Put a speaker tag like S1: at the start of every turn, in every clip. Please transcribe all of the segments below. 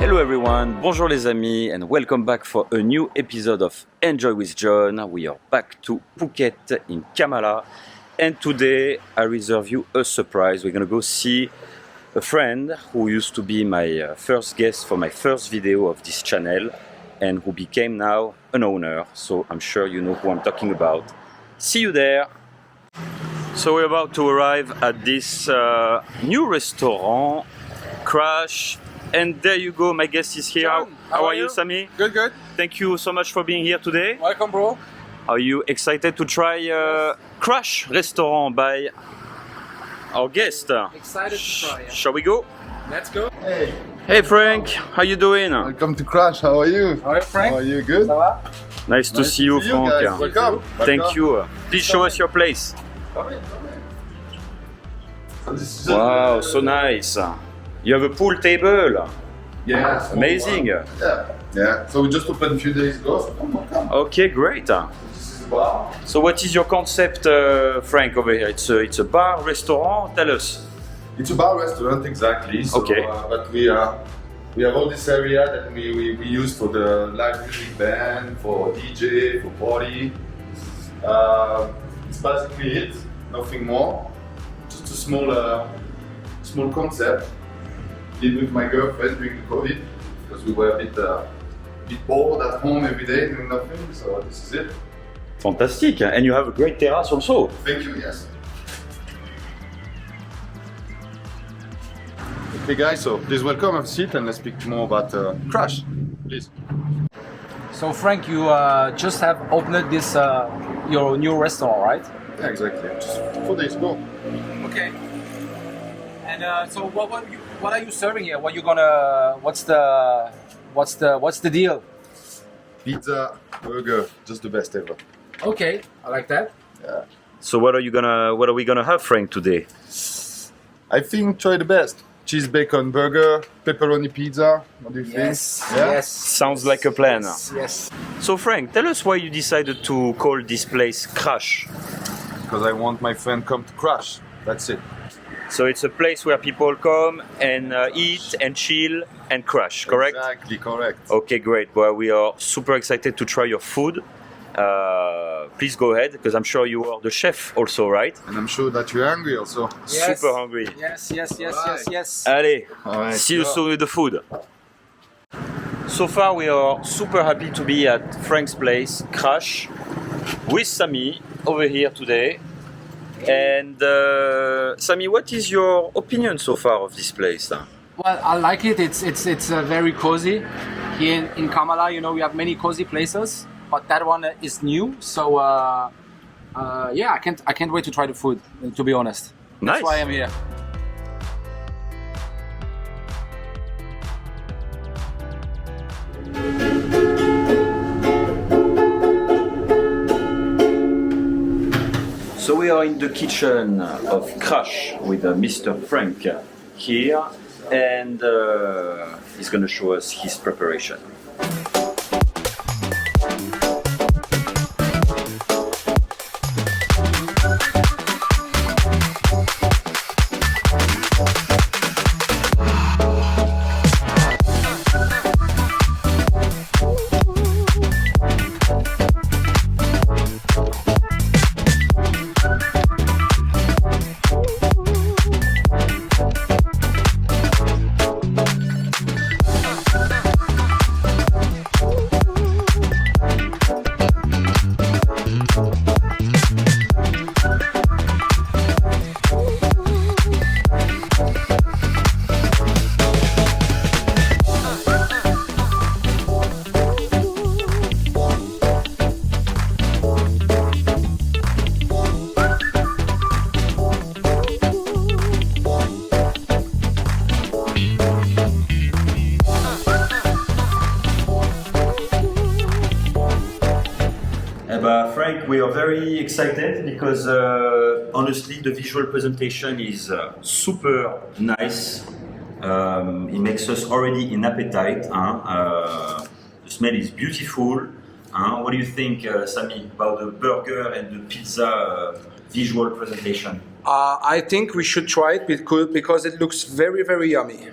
S1: Hello everyone, bonjour les amis and welcome back for a new episode of Enjoy with John. We are back to Phuket in Kamala and today I reserve you a surprise. We're gonna go see a friend who used to be my first guest for my first video of this channel and who became now an owner, so I'm sure you know who I'm talking about. See you there! So we're about to arrive at this new restaurant, Crash. And there you go, my guest is here.
S2: John,
S1: how are you, Sami?
S2: Good, good.
S1: Thank you so much for being here today.
S2: Welcome, bro.
S1: Are you excited to try Crash restaurant by our guest?
S2: Excited to try, yeah.
S1: Shall we go?
S2: Let's go.
S3: Hey,
S1: Hey Frank, how you doing?
S3: welcome to Crash. How are you?
S2: How are you, Frank?
S3: How are you? Good.
S2: Ça va?
S1: Nice to see you, Frank.
S3: guys. Welcome.
S1: Thank you. Please show us your place. Wow, so nice. You have a pool table.
S3: Yeah.
S1: Amazing.
S3: Yeah. So we just opened a few days ago. So come.
S1: Okay, great.
S3: This is the bar.
S1: So what is your concept, Frank, over here? It's a bar, restaurant? Tell us.
S3: It's a bar restaurant exactly. So,
S1: Okay.
S3: But we have all this area that we use for the live music band, for DJ, for party. It's basically it. Nothing more. Just a small concept. Did with my girlfriend during the COVID because we were a bit bored at home every day doing nothing. So this is it.
S1: Fantastic. And you have a great terrace also.
S3: Thank you. Yes. Okay, guys. So please welcome, have a seat, and let's speak more about Crash. Please.
S2: So, Frank, you just have opened this your new restaurant, right?
S3: Yeah, exactly. Just 4 days ago.
S2: Okay. And so, what are you serving here? What you gonna? What's the deal?
S3: Pizza, burger, just the best ever.
S2: Okay, I like that.
S3: Yeah.
S1: So what are we gonna have, Frank, today?
S3: I think try the best. Cheese bacon burger, pepperoni pizza. What do you
S2: Yes.
S3: think? Yeah?
S2: Yes.
S1: Sounds like a plan.
S2: Yes.
S1: So Frank, tell us why you decided to call this place Crash.
S3: Because I want my friend come to Crash. That's it.
S1: So it's a place where people come and eat and chill and crash, correct?
S3: Exactly, correct.
S1: Okay, great. Well, we are super excited to try your food. Please go ahead, because I'm sure you are the chef also, right?
S3: And I'm sure that you're hungry also.
S2: Yes.
S1: Super hungry.
S2: Yes.
S3: Alright.
S2: Yes.
S1: Allez,
S3: Alright,
S1: see you
S3: sure.
S1: soon with the food. So far, we are super happy to be at Frank's place, Crash, with Sami over here today. And Sami, what is your opinion so far of this place?
S2: Well, I like it. It's very cozy. Here in Kamala, you know, we have many cozy places, but that one is new. So yeah, I can't wait to try the food. To be honest,
S1: Nice.
S2: that's why I'm here.
S1: So we are in the kitchen of Crash with Mr. Frank here, and he's going to show us his preparation. Frank, we are very excited because honestly the visual presentation is super nice. It makes us already in appetite. The smell is beautiful. What do you think, Sami, about the burger and the pizza visual presentation?
S2: I think we should try it because it looks very, very yummy.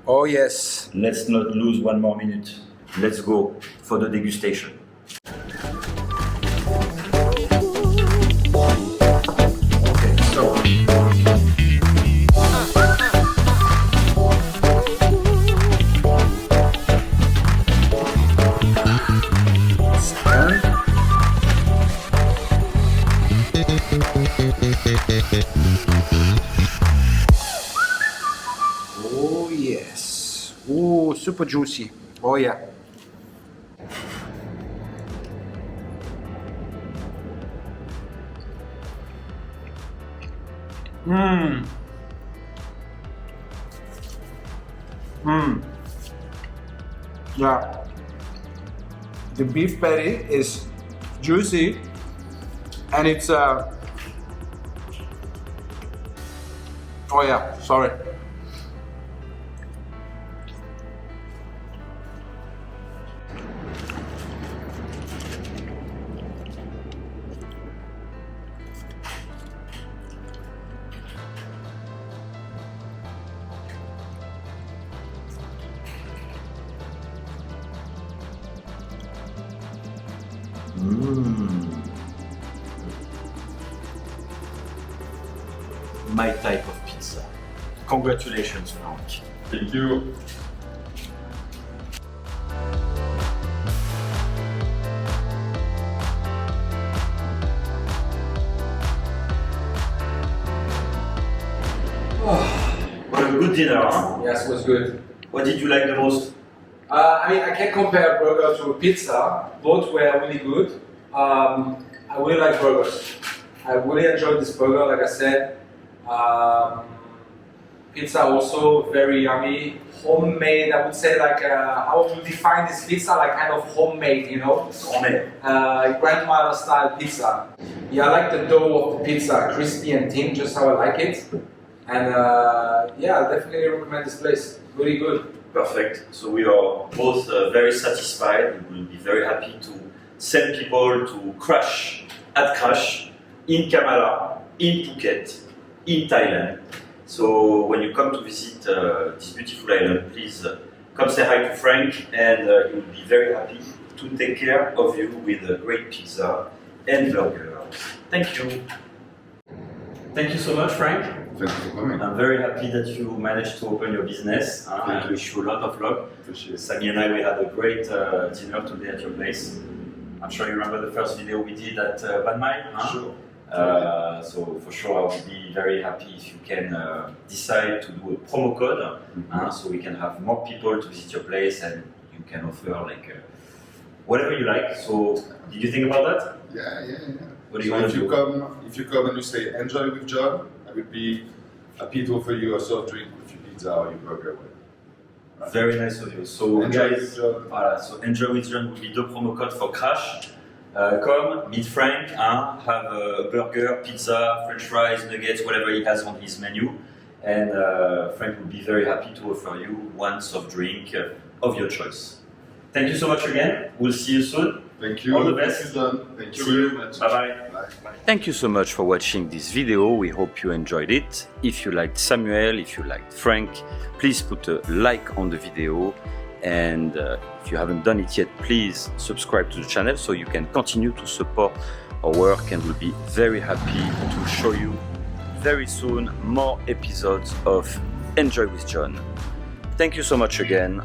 S2: Oh yes.
S1: Let's not lose one more minute. Let's go for the degustation.
S2: Okay, so oh yes. Oh, super juicy. Oh yeah. Mmm. Mmm. Yeah. The beef patty is juicy and it's oh yeah, sorry.
S1: My type of pizza. Congratulations, Franck.
S3: Thank you.
S1: What a good dinner, huh?
S2: Yes, it was good.
S1: What did you like the most?
S2: I mean, I can't compare a burger to a pizza. Both were really good. I really like burgers. I really enjoyed this burger, like I said. Pizza also very yummy. Homemade, I would say, like, how to define this pizza, like kind of homemade, you know?
S1: Homemade.
S2: Grandmother style pizza. Yeah, I like the dough of the pizza, crispy and thin, just how I like it. And yeah, I definitely recommend this place. Really good.
S1: Perfect. So we are both very satisfied. We will be very happy to send people to Crash in Kamala, in Phuket, in Thailand. So when you come to visit this beautiful island, please come say hi to Frank, and he will be very happy to take care of you with a great pizza and burger. Thank you. Thank you so much, Frank.
S3: Thank you for coming.
S1: I'm very happy that you managed to open your business. I wish you a lot of luck.
S3: Appreciate it.
S1: Sami and I, we had a great dinner today at your place. I'm sure you remember the first video we did at Ban Mai.
S3: Sure.
S1: So for sure, I would be very happy if you can decide to do a promo code, so we can have more people to visit your place, and you can offer like whatever you like. So did you think about that?
S3: Yeah.
S1: What do you
S3: So
S1: want
S3: if
S1: to
S3: you
S1: do?
S3: if you come and you say enjoy with John, I would be happy to offer you a soft drink with your pizza or your burger. Right.
S1: Very nice of you. So
S3: Enjoy
S1: guys,
S3: with John.
S1: voilà, so enjoy with John will be the promo code for Crash. Come, meet Frank, have a burger, pizza, french fries, nuggets, whatever he has on his menu. And Frank will be very happy to offer you one soft drink of your choice. Thank you so much again. We'll see you soon.
S3: Thank you.
S1: All the best.
S3: Thank you, John. Thank you
S1: See you.
S3: very much.
S1: Bye-bye.
S3: Bye.
S1: Thank you so much for watching this video. We hope you enjoyed it. If you liked Samuel, if you liked Frank, please put a like on the video. And if you haven't done it yet, please subscribe to the channel so you can continue to support our work, and we'll be very happy to show you very soon more episodes of Enjoy with John. Thank you so much again.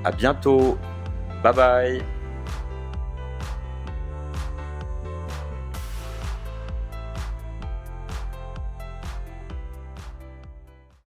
S1: À bientôt. Bye bye.